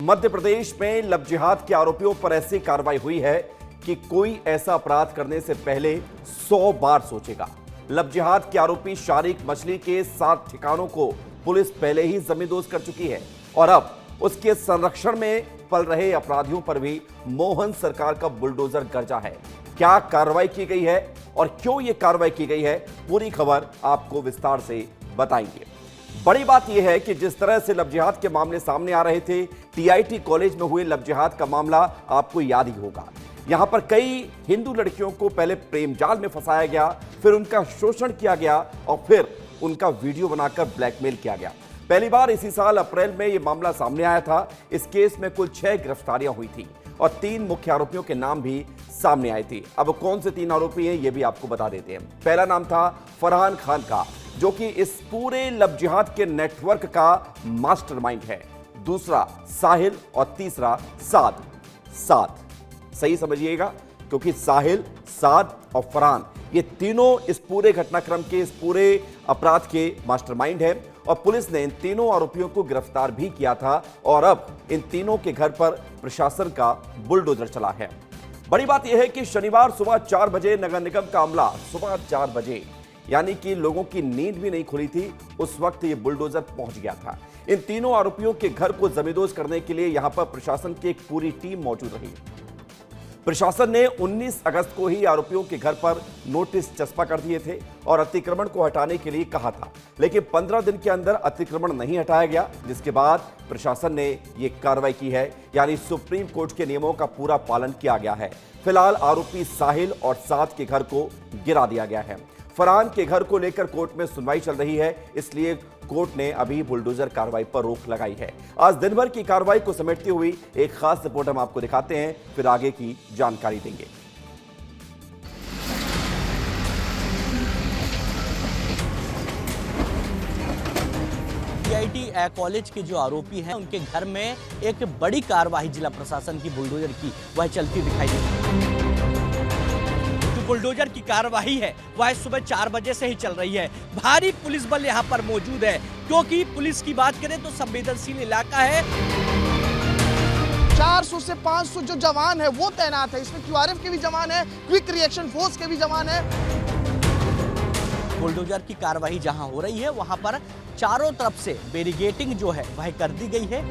मध्य प्रदेश में लव जिहाद के आरोपियों पर ऐसी कार्रवाई हुई है कि कोई ऐसा अपराध करने से पहले 100 बार सोचेगा। लव जिहाद के आरोपी शारिक मछली के 7 ठिकानों को पुलिस पहले ही जमींदोज कर चुकी है और अब उसके संरक्षण में पल रहे अपराधियों पर भी मोहन सरकार का बुलडोजर गरजा है। क्या कार्रवाई की गई है और क्यों यह कार्रवाई की गई है, पूरी खबर आपको विस्तार से बताएंगे। बड़ी बात यह है कि जिस तरह से लव जिहाद के मामले सामने आ रहे थे, टीआईटी कॉलेज में हुए लव जिहाद का मामला आपको याद ही होगा। यहां पर कई हिंदू लड़कियों को पहले प्रेम जाल में फंसाया गया, फिर उनका शोषण किया गया और फिर उनका वीडियो बनाकर ब्लैकमेल किया गया। पहली बार इसी साल अप्रैल में यह मामला सामने आया था। इस केस में कुल 6 गिरफ्तारियां हुई थी और 3 मुख्य आरोपियों के नाम भी सामने आए थे। अब कौन से 3 आरोपी हैं यह भी आपको बता देते हैं। पहला नाम था फरहान खान का, जो कि इस पूरे लव जिहाद के नेटवर्क का मास्टरमाइंड है। दूसरा साहिल और तीसरा साद। सही समझिएगा, क्योंकि साहिल, साद और फरहान ये तीनों इस पूरे घटनाक्रम के, इस पूरे अपराध के मास्टरमाइंड है और पुलिस ने इन तीनों आरोपियों को गिरफ्तार भी किया था और अब इन तीनों के घर पर प्रशासन का बुलडोजर चला है। बड़ी बात यह है कि शनिवार सुबह 4 बजे नगर निगम का अमला, सुबह 4 बजे यानी कि लोगों की नींद भी नहीं खुली थी, उस वक्त ये बुलडोजर पहुंच गया था। इन तीनों आरोपियों के घर को जमींदोज करने के लिए यहां पर प्रशासन की एक पूरी टीम मौजूद रही। प्रशासन ने 19 अगस्त को ही आरोपियों के घर पर नोटिस चस्पा कर दिए थे और अतिक्रमण को हटाने के लिए कहा था, लेकिन 15 दिन के अंदर अतिक्रमण नहीं हटाया गया, जिसके बाद प्रशासन ने यह कार्रवाई की है, यानी सुप्रीम कोर्ट के नियमों का पूरा पालन किया गया है। फिलहाल आरोपी साहिल और साद के घर को गिरा दिया गया है। फरहान के घर को लेकर कोर्ट में सुनवाई चल रही है, इसलिए कोर्ट ने अभी बुलडोजर कार्रवाई पर रोक लगाई है। आज दिन भर की कार्रवाई को समेटती हुई एक खास रिपोर्ट हम आपको दिखाते हैं, फिर आगे की जानकारी देंगे। टीआईटी कॉलेज के जो आरोपी हैं, उनके घर में एक बड़ी कार्रवाई जिला प्रशासन की बुलडोजर की वह चलती दिखाई दे रही है। बुलडोजर की कार्रवाई है वह सुबह 4 बजे से ही चल रही है। भारी पुलिस बल यहां पर मौजूद है, क्योंकि पुलिस की बात करें तो संवेदनशील इलाका है। 400 से 500 जो जवान है वो तैनात है। इसमें क्यूआरएफ के भी जवान है, क्विक रिएक्शन फोर्स के भी जवान है। बुलडोजर की कार्रवाई जहां हो रही है, वहां पर चारों तरफ से बैरिकेडिंग जो है वह कर दी गई है।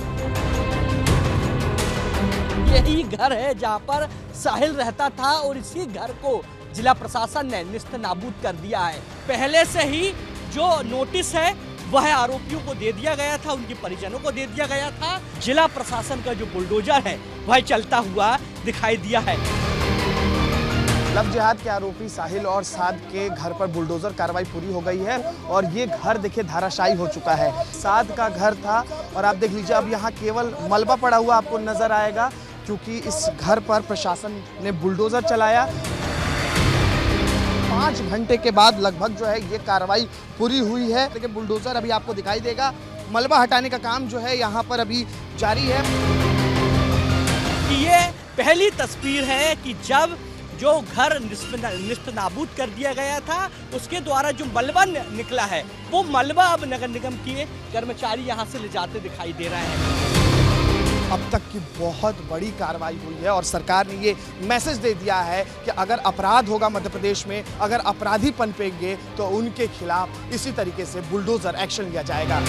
यही घर है जहां पर साहिल रहता था और इसी घर को जिला प्रशासन ने निस्त नाबूद कर दिया है। पहले से ही जो नोटिस है वह आरोपियों को दे दिया गया था, उनके परिजनों को दे दिया गया था। जिला प्रशासन का जो बुलडोजर है वह चलता हुआ दिखाई दिया है। लव जिहाद के आरोपी साहिल और साद के घर पर बुलडोजर कार्रवाई पूरी हो गई है और ये घर देखिए धाराशायी हो चुका है। साद का घर था और आप देख लीजिए अब यहाँ केवल मलबा पड़ा हुआ आपको नजर आएगा, क्योंकि इस घर पर प्रशासन ने बुलडोजर चलाया। 5 घंटे के बाद लगभग जो है ये कार्रवाई पूरी हुई है। देखिए बुलडोजर अभी आपको दिखाई देगा। मलबा हटाने का काम जो है यहाँ पर अभी जारी है। ये पहली तस्वीर है कि जब जो घर निस्त नाबूद कर दिया गया था, उसके द्वारा जो मलबा निकला है, वो मलबा अब नगर निगम के कर्मचारी यहाँ से ले जाते दिखाई दे रहे हैं। अब तक की बहुत बड़ी कार्रवाई हुई है और सरकार ने ये मैसेज दे दिया है कि अगर अपराध होगा मध्य प्रदेश में, अगर अपराधी पनपेंगे तो उनके खिलाफ इसी तरीके से बुलडोजर एक्शन लिया जाएगा।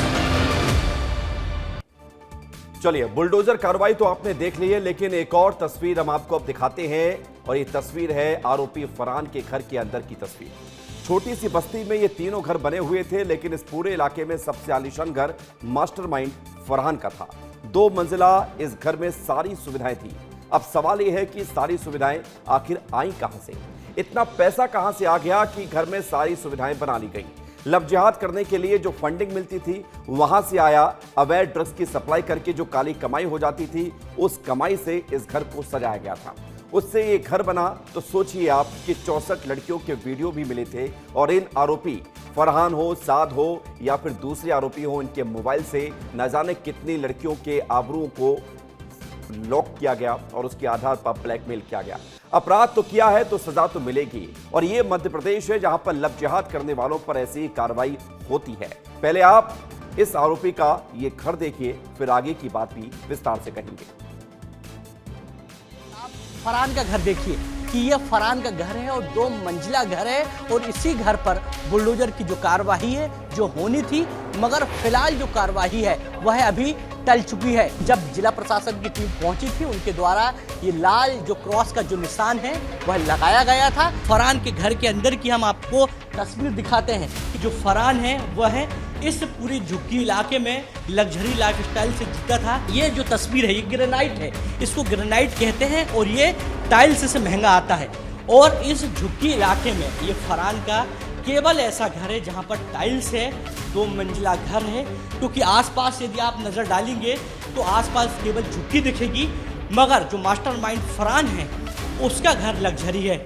चलिए, बुलडोजर कार्रवाई तो आपने देख ली है, लेकिन एक और तस्वीर हम आपको अब दिखाते हैं और ये तस्वीर है आरोपी फरहान के घर के अंदर की तस्वीर। छोटी सी बस्ती में ये तीनों घर बने हुए थे, लेकिन इस पूरे इलाके में सबसे आलीशान घर मास्टरमाइंड फरहान का था। 2 मंजिला इस घर में सारी सुविधाएं थी। अब सवाल यह है कि सारी सुविधाएं आखिर आई कहां से, इतना पैसा कहां से आ गया कि घर में सारी सुविधाएं बना ली गई। लव जिहाद करने के लिए जो फंडिंग मिलती थी वहां से आया, अवैध ड्रग्स की सप्लाई करके जो काली कमाई हो जाती थी, उस कमाई से इस घर को सजाया गया था। उससे ये घर बना। तो सोचिए आप कि 64 लड़कियों के वीडियो भी मिले थे और इन आरोपी फरहान हो, साद हो या फिर दूसरे आरोपी हो, इनके मोबाइल से न जाने कितनी लड़कियों के आबरूओं को लॉक किया गया और उसके आधार पर ब्लैकमेल किया गया। अपराध तो किया है तो सजा तो मिलेगी, और यह मध्य प्रदेश है जहां पर लव जिहाद करने वालों पर ऐसी कार्रवाई होती है। पहले आप इस आरोपी का ये घर देखिए, फिर आगे की बात भी विस्तार से कहेंगे। आप फरहान का घर देखिए कि यह फरहान का घर है और 2 मंजिला घर है और इसी घर पर बुलडोजर की जो कार्रवाई है जो होनी थी, मगर फिलहाल जो कार्रवाई है वह अभी टल चुकी है। जब जिला प्रशासन की टीम पहुंची थी उनके द्वारा ये लाल जो क्रॉस का जो निशान है वह लगाया गया था। फरहान के घर के अंदर की हम आपको तस्वीर दिखाते हैं कि जो फरहान है वह इस पूरी झुग्गी इलाके में लग्जरी लाइफस्टाइल से जीता था। ये जो तस्वीर है ये ग्रेनाइट है, इसको ग्रेनाइट कहते हैं और ये टाइल्स से महंगा आता है। और इस झुग्गी इलाके में ये फरहान का केवल ऐसा घर है जहां पर टाइल्स है, 2 मंजिला घर है, क्योंकि आसपास यदि आप नजर डालेंगे तो आसपास केवल झुग्गी दिखेगी, मगर जो मास्टरमाइंड फरहान है उसका घर लग्जरी है।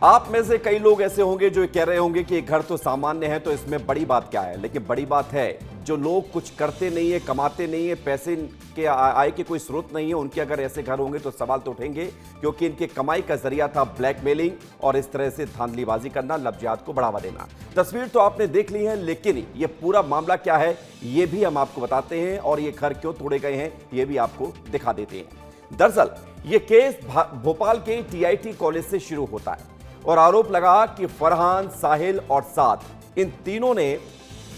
आप में से कई लोग ऐसे होंगे जो कह रहे होंगे कि घर तो सामान्य है तो इसमें बड़ी बात क्या है, लेकिन बड़ी बात है जो लोग कुछ करते नहीं है, कमाते नहीं है, पैसे के आय के कोई स्रोत नहीं है, उनके अगर ऐसे घर होंगे तो सवाल तो उठेंगे, क्योंकि इनके कमाई का जरिया था ब्लैकमेलिंग और इस तरह से धांधलीबाजी करना, लव जिहाद को बढ़ावा देना। तस्वीर तो आपने देख ली है, लेकिन ये पूरा मामला क्या है ये भी हम आपको बताते हैं और ये घर क्यों तोड़े गए हैं ये भी आपको दिखा देते हैं। दरअसल ये केस भोपाल के TIT कॉलेज से शुरू होता है और आरोप लगा कि फरहान, साहिल और साद इन तीनों ने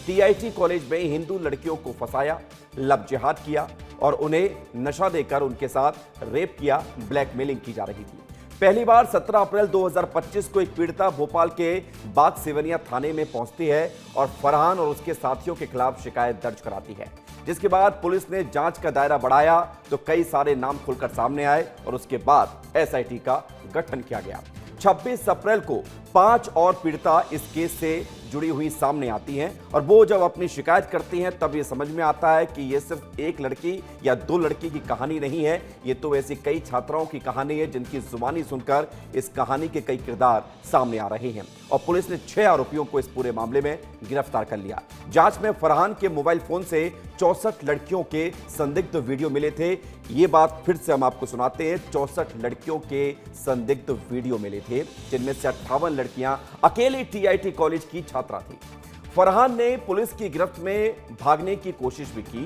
TIT कॉलेज में हिंदू लड़कियों को फंसाया, लव जिहाद किया और उन्हें नशा देकर उनके साथ रेप किया, ब्लैकमेलिंग की जा रही थी। पहली बार 17 अप्रैल 2025 को एक पीड़िता भोपाल के बाग सिवनिया थाने में पहुंचती है और फरहान और उसके साथियों के खिलाफ शिकायत दर्ज कराती है, जिसके बाद पुलिस ने जांच का दायरा बढ़ाया तो कई सारे नाम खुलकर सामने आए और उसके बाद SIT का गठन किया गया। 26 अप्रैल को 5 और पीड़िता इस केस से जुड़ी हुई सामने आती हैं और वो जब अपनी शिकायत करती हैं तब ये समझ में आता है कि ये सिर्फ एक लड़की या 2 लड़की की कहानी नहीं है, ये तो ऐसी कई छात्राओं की कहानी है जिनकी जुबानी सुनकर इस कहानी के कई किरदार सामने आ रहे हैं और पुलिस ने 6 आरोपियों को इस पूरे मामले में गिरफ्तार कर लिया। जांच में फरहान के मोबाइल फोन से 64 लड़कियों के संदिग्ध वीडियो मिले थे। ये बात फिर से हम आपको सुनाते हैं, 64 लड़कियों के संदिग्ध वीडियो मिले थे, जिनमें से 58 लड़कियां अकेले TIT कॉलेज की छात्रा थी। फरहान ने पुलिस की गिरफ्त में भागने की कोशिश भी की,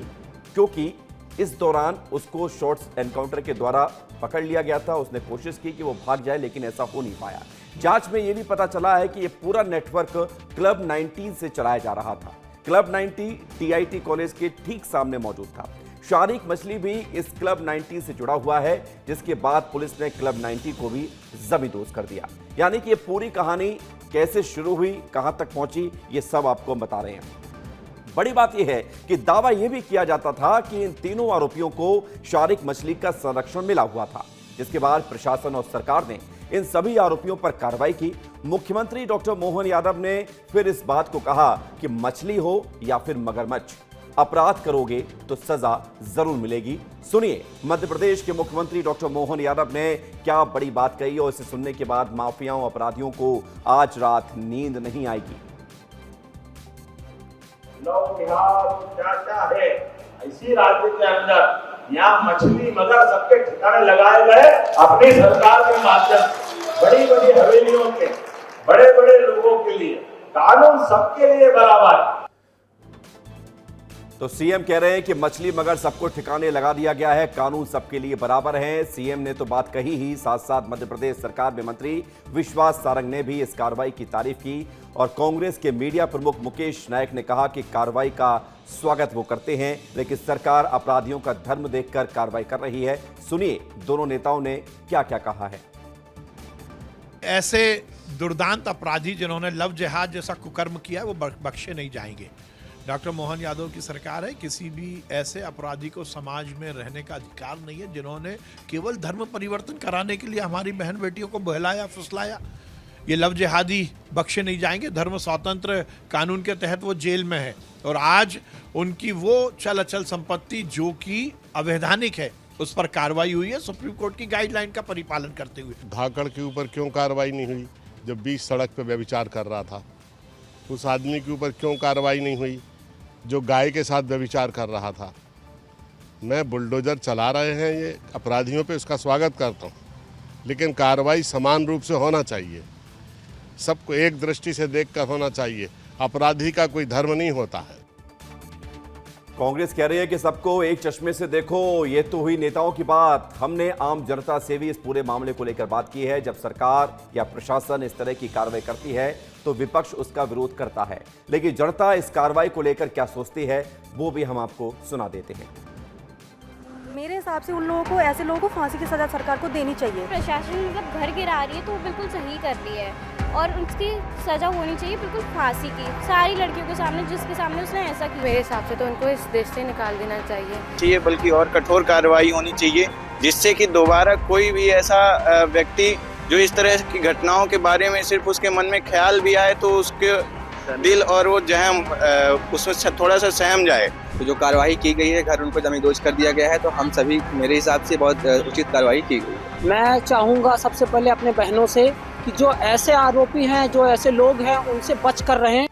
क्योंकि इस दौरान उसको शॉर्ट्स एनकाउंटर के द्वारा पकड़ लिया गया था। उसने कोशिश की कि वो भाग जाए, लेकिन ऐसा हो नहीं पाया। जांच में यह भी पता चला है कि यह पूरा नेटवर्क क्लब 19 से चलाया जा रहा था। क्लब 90 TIT कॉलेज के ठीक सामने मौजूद था। शारिक मछली भी इस क्लब 90 से जुड़ा हुआ है, जिसके बाद पुलिस ने क्लब 90 को भी जमींदोज कर दिया। यानी कि ये पूरी कहानी कैसे शुरू हुई, कहां तक पहुंची, ये सब आपको हम बता रहे हैं। बड़ी बात यह है कि दावा यह भी किया जाता था कि इन तीनों आरोपियों को शारिक मछली का संरक्षण मिला हुआ था, जिसके बाद प्रशासन और सरकार ने इन सभी आरोपियों पर कार्रवाई की। मुख्यमंत्री डॉक्टर मोहन यादव ने फिर इस बात को कहा कि मछली हो या फिर मगरमच्छ, अपराध करोगे तो सजा जरूर मिलेगी। सुनिए मध्य प्रदेश के मुख्यमंत्री डॉक्टर मोहन यादव ने क्या बड़ी बात कही और इसे सुनने के बाद माफियाओं, अपराधियों को आज रात नींद नहीं आएगी। लव जिहाद क्या है, इसी राज्य के अंदर यहाँ मछली मगर सबके ठिकाने लगाए गए अपनी सरकार के माध्यम से, बड़ी बड़ी हवेलियों के बड़े बड़े लोगों के लिए कानून सबके लिए बराबर है। तो सीएम कह रहे हैं कि मछली मगर सबको ठिकाने लगा दिया गया है, कानून सबके लिए बराबर है। सीएम ने तो बात कही ही, साथ साथ मध्य प्रदेश सरकार में मंत्री विश्वास सारंग ने भी इस कार्रवाई की तारीफ की और कांग्रेस के मीडिया प्रमुख मुकेश नायक ने कहा कि कार्रवाई का स्वागत वो करते हैं, लेकिन सरकार अपराधियों का धर्म देखकर कार्रवाई कर रही है। सुनिए दोनों नेताओं ने क्या क्या कहा है। ऐसे दुर्दांत अपराधी जिन्होंने लव जिहाद जैसा कुकर्म किया है वो बख्शे नहीं जाएंगे। डॉक्टर मोहन यादव की सरकार है, किसी भी ऐसे अपराधी को समाज में रहने का अधिकार नहीं है जिन्होंने केवल धर्म परिवर्तन कराने के लिए हमारी बहन बेटियों को बहलाया फुसलाया। ये लव जिहादी बख्शे नहीं जाएंगे। धर्म स्वतंत्र कानून के तहत वो जेल में है और आज उनकी वो चल अचल संपत्ति जो कि अवैधानिक है उस पर कार्रवाई हुई है सुप्रीम कोर्ट की गाइडलाइन का परिपालन करते हुए। धाकड़ के ऊपर क्यों कार्रवाई नहीं हुई जब 20 सड़क पर व्यभिचार कर रहा था? उस आदमी के ऊपर क्यों कार्रवाई नहीं हुई जो गाय के साथ व्यभिचार कर रहा था? मैं बुलडोजर चला रहे हैं ये अपराधियों पे, उसका स्वागत करता हूँ, लेकिन कार्रवाई समान रूप से होना चाहिए, सबको एक दृष्टि से देखकर होना चाहिए। अपराधी का कोई धर्म नहीं होता है। कांग्रेस कह रही है कि सबको एक चश्मे से देखो। ये तो हुई नेताओं की बात, हमने आम जनता से भी इस पूरे मामले को लेकर बात की है। जब सरकार या प्रशासन इस तरह की कार्रवाई करती है तो विपक्ष उसका विरोध करता है, लेकिन जनता इस कार्रवाई को लेकर क्या सोचती है वो भी हम आपको सुना देते हैं। मेरे हिसाब से उन लोगों को, ऐसे लोगों को फांसी की सजा सरकार को देनी चाहिए। प्रशासन मतलब घर गिरा रही है तो वो बिल्कुल सही कर रही है और उसकी सजा होनी चाहिए बिल्कुल फांसी की, सारी लड़कियों के सामने जिसके सामने उसने ऐसा किया। मेरे हिसाब से तो उनको इस देश से निकाल देना चाहिए, बल्कि और कठोर कार्रवाई होनी चाहिए, जिससे कि दोबारा कोई भी ऐसा व्यक्ति जो इस तरह की घटनाओं के बारे में सिर्फ उसके मन में ख्याल भी आए तो उसके दिल और वो जहम उसमें थोड़ा सा सहम जाए। तो जो कार्रवाई की गई है, घर उनको जमींदोज कर दिया गया है, तो हम सभी, मेरे हिसाब से बहुत उचित कार्रवाई की गई है। मैं चाहूँगा सबसे पहले अपने बहनों से कि जो ऐसे आरोपी हैं, जो ऐसे लोग हैं, उनसे बच कर रहें।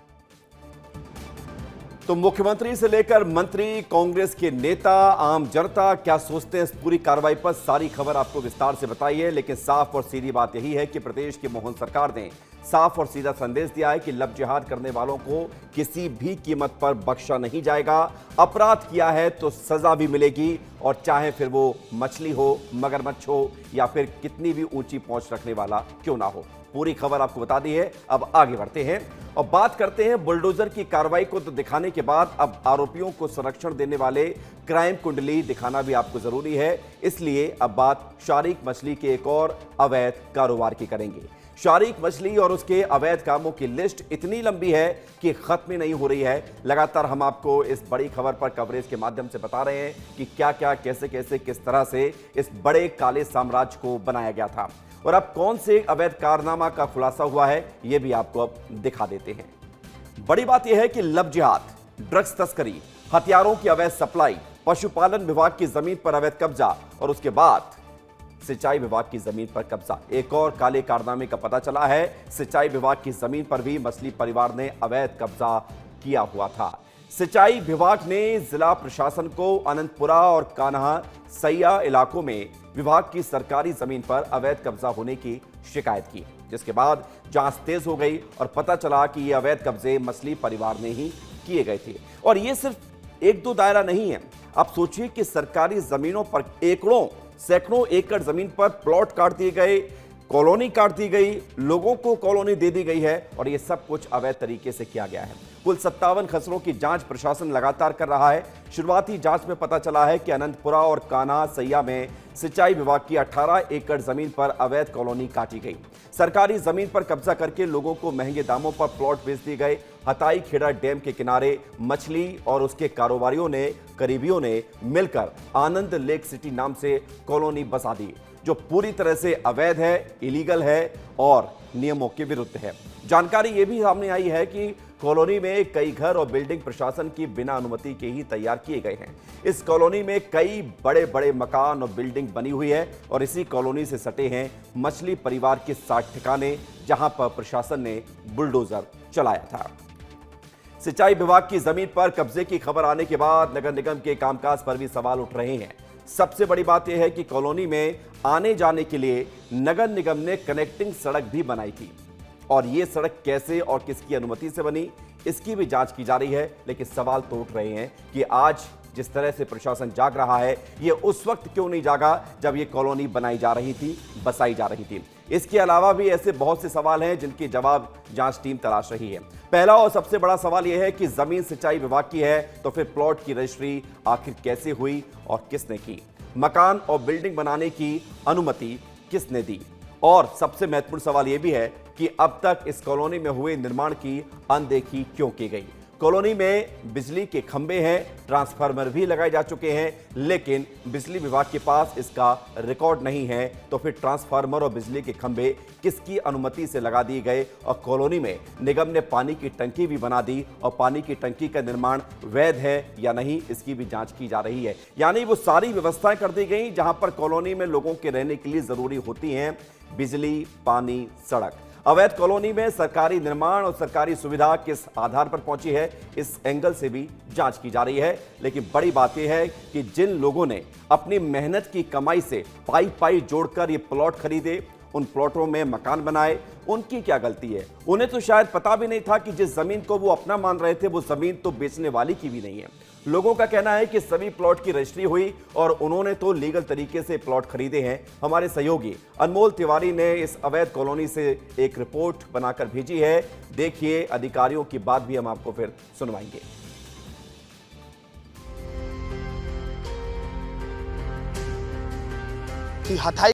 तो मुख्यमंत्री से लेकर मंत्री, कांग्रेस के नेता, आम जनता क्या सोचते हैं इस पूरी कार्रवाई पर, सारी खबर आपको विस्तार से बताई है। लेकिन साफ और सीधी बात यही है कि प्रदेश की मोहन सरकार ने साफ और सीधा संदेश दिया है कि लव जिहाद करने वालों को किसी भी कीमत पर बख्शा नहीं जाएगा। अपराध किया है तो सजा भी मिलेगी, और चाहे फिर वो मछली हो, मगरमच्छ हो, या फिर कितनी भी ऊंची पहुंच रखने वाला क्यों ना हो। पूरी खबर आपको बता दी है। अब आगे बढ़ते हैं और बात करते हैं बुलडोजर की कार्रवाई को तो दिखाने के बाद अब आरोपियों को संरक्षण देने वाले क्राइम कुंडली दिखाना भी आपको जरूरी है। इसलिए अब बात शारीक मछली के एक और अवैध कारोबार की करेंगे। शारीक मछली और उसके अवैध कामों की लिस्ट इतनी लंबी है कि खत्म ही नहीं हो रही है। लगातार हम आपको इस बड़ी खबर पर कवरेज के माध्यम से बता रहे हैं कि क्या क्या, कैसे कैसे, किस तरह से इस बड़े काले साम्राज्य को बनाया गया था, और अब कौन से अवैध कारनामा का खुलासा हुआ है यह भी आपको अब दिखा देते हैं। बड़ी बात यह है कि लव जिहाद, ड्रग्स तस्करी, हथियारों की अवैध सप्लाई, पशुपालन विभाग की जमीन पर अवैध कब्जा और उसके बाद सिंचाई विभाग की जमीन पर कब्जा। एक और काले कारनामे का पता चला है। सिंचाई विभाग की जमीन पर भी मछली परिवार ने अवैध कब्जा किया हुआ था। सिंचाई विभाग ने जिला प्रशासन को अनंतपुरा और कान्हा सैया इलाकों में विभाग की सरकारी जमीन पर अवैध कब्जा होने की शिकायत की, जिसके बाद जांच तेज हो गई और पता चला कि ये अवैध कब्जे मछली परिवार ने ही किए गए थे। और ये सिर्फ एक दो दायरा नहीं है। आप सोचिए कि सरकारी जमीनों पर एकड़ों, सैकड़ों एकड़ जमीन पर प्लॉट काट दिए गए, कॉलोनी काट दी गई, लोगों को कॉलोनी दे दी गई है, और यह सब कुछ अवैध तरीके से किया गया है। कुल 57 खसरों की जांच प्रशासन लगातार कर रहा है। शुरुआती जांच में पता चला है कि अनंतपुरा और कान्हा सैया में सिंचाई विभाग की 18 एकड़ जमीन पर अवैध कॉलोनी काटी गई। सरकारी जमीन पर कब्जा करके लोगों को महंगे दामों पर प्लॉट बेच दिए गए। हताई खेड़ा डैम के किनारे मछली और उसके कारोबारियों ने, करीबियों ने मिलकर आनंद लेक सिटी नाम से कॉलोनी बसा दी, जो पूरी तरह से अवैध है, इलीगल है और नियमों के विरुद्ध है। जानकारी यह भी सामने आई है कि कॉलोनी में कई घर और बिल्डिंग प्रशासन की बिना अनुमति के ही तैयार किए गए हैं। इस कॉलोनी में कई बड़े बड़े मकान और बिल्डिंग बनी हुई है, और इसी कॉलोनी से सटे हैं मछली परिवार के 60 ठिकाने, जहां पर प्रशासन ने बुलडोजर चलाया था। सिंचाई विभाग की जमीन पर कब्जे की खबर आने के बाद नगर निगम के कामकाज पर भी सवाल उठ रहे हैं। सबसे बड़ी बात यह है कि कॉलोनी में आने जाने के लिए नगर निगम ने कनेक्टिंग सड़क भी बनाई थी, और यह सड़क कैसे और किसकी अनुमति से बनी, इसकी भी जांच की जा रही है। लेकिन सवाल तो उठ रहे हैं कि आज जिस तरह से प्रशासन जाग रहा है, यह उस वक्त क्यों नहीं जागा जब यह कॉलोनी बनाई जा रही थी, बसाई जा रही थी। इसके अलावा भी ऐसे बहुत से सवाल हैं जिनके जवाब जांच टीम तलाश रही है। पहला और सबसे बड़ा सवाल यह है कि जमीन सिंचाई विभाग की है तो फिर प्लॉट की रजिस्ट्री आखिर कैसे हुई और किसने की? मकान और बिल्डिंग बनाने की अनुमति किसने दी? और सबसे महत्वपूर्ण सवाल यह भी है कि अब तक इस कॉलोनी में हुए निर्माण की अनदेखी क्यों की गई? कॉलोनी में बिजली के खंभे हैं, ट्रांसफार्मर भी लगाए जा चुके हैं, लेकिन बिजली विभाग के पास इसका रिकॉर्ड नहीं है। तो फिर ट्रांसफार्मर और बिजली के खंभे किसकी अनुमति से लगा दिए गए? और कॉलोनी में निगम ने पानी की टंकी भी बना दी, और पानी की टंकी का निर्माण वैध है या नहीं, इसकी भी जांच की जा रही है। यानी वो सारी व्यवस्थाएं कर दी गई जहां पर कॉलोनी में लोगों के रहने के लिए जरूरी होती हैं बिजली, पानी, सड़क। अवैध कॉलोनी में सरकारी निर्माण और सरकारी सुविधा किस आधार पर पहुंची है, इस एंगल से भी जांच की जा रही है। लेकिन बड़ी बात यह है कि जिन लोगों ने अपनी मेहनत की कमाई से पाई पाई जोड़कर ये प्लॉट खरीदे, उन प्लॉटों में मकान बनाए, उनकी क्या गलती है? उन्हें तो शायद पता भी नहीं था कि जिस जमीन को वो अपना मान रहे थे वो जमीन तो बेचने वाली की भी नहीं है। लोगों का कहना है कि सभी प्लॉट की रजिस्ट्री हुई और उन्होंने तो लीगल तरीके से प्लॉट खरीदे हैं। हमारे सहयोगी अनमोल तिवारी ने इस अवैध कॉलोनी से एक रिपोर्ट बनाकर भेजी है। देखिए, अधिकारियों की बात भी हम आपको फिर सुनवाएंगे। कि हथाई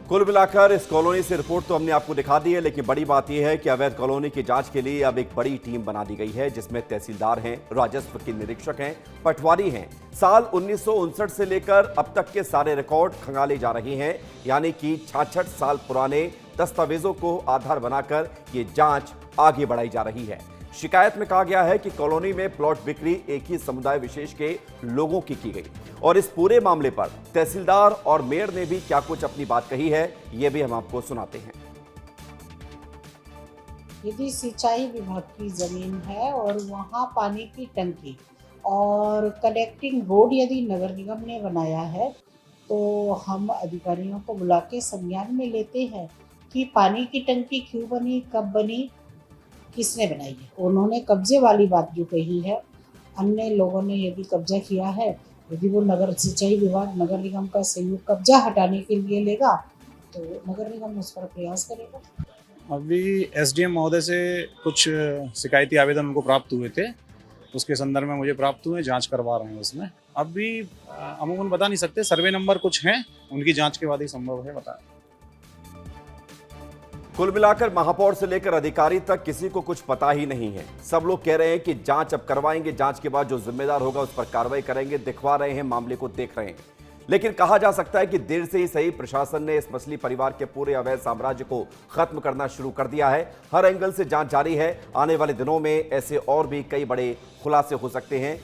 कुल मिलाकर इस कॉलोनी से रिपोर्ट तो हमने आपको दिखा दी है, लेकिन बड़ी बात यह है कि अवैध कॉलोनी की जांच के लिए अब एक बड़ी टीम बना दी गई है, जिसमें तहसीलदार हैं, राजस्व के निरीक्षक हैं, पटवारी हैं। साल 1959 से लेकर अब तक के सारे रिकॉर्ड खंगाले जा रहे हैं, यानी कि 66 साल पुराने दस्तावेजों को आधार बनाकर ये जांच आगे बढ़ाई जा रही है। शिकायत में कहा गया है कि कॉलोनी में प्लॉट बिक्री एक ही समुदाय विशेष के लोगों की गई और इस पूरे मामले पर तहसीलदार और मेयर ने भी क्या कुछ अपनी बात कही है, यह भी हम आपको सुनाते हैं। यदि सिंचाई विभाग की जमीन है और वहाँ पानी की टंकी और कनेक्टिंग रोड यदि नगर निगम ने बनाया है, तो हम अधिकारियों को बुला के संज्ञान में लेते हैं कि पानी की टंकी क्यों बनी, कब बनी, किसने बनाई है। उन्होंने कब्जे वाली बात जो कही है, अन्य लोगों ने यदि कब्जा किया है, यदि वो नगर सिंचाई विभाग नगर निगम का सहयोग कब्जा हटाने के लिए लेगा तो नगर निगम उस पर प्रयास करेगा। अभी एसडीएम महोदय से कुछ शिकायती आवेदन उनको प्राप्त हुए थे, उसके संदर्भ में मुझे प्राप्त हुए, जांच करवा रहे हैं उसमें। अभी अमूमन बता नहीं सकते, सर्वे नंबर कुछ हैं, उनकी जांच के बाद ही संभव है बताएं। कुल मिलाकर महापौर से लेकर अधिकारी तक किसी को कुछ पता ही नहीं है। सब लोग कह रहे हैं कि जांच अब करवाएंगे, जांच के बाद जो जिम्मेदार होगा उस पर कार्रवाई करेंगे, दिखवा रहे हैं, मामले को देख रहे हैं। लेकिन कहा जा सकता है कि देर से ही सही प्रशासन ने इस मछली परिवार के पूरे अवैध साम्राज्य को खत्म करना शुरू कर दिया है। हर एंगल से जांच जारी है। आने वाले दिनों में ऐसे और भी कई बड़े खुलासे हो सकते हैं।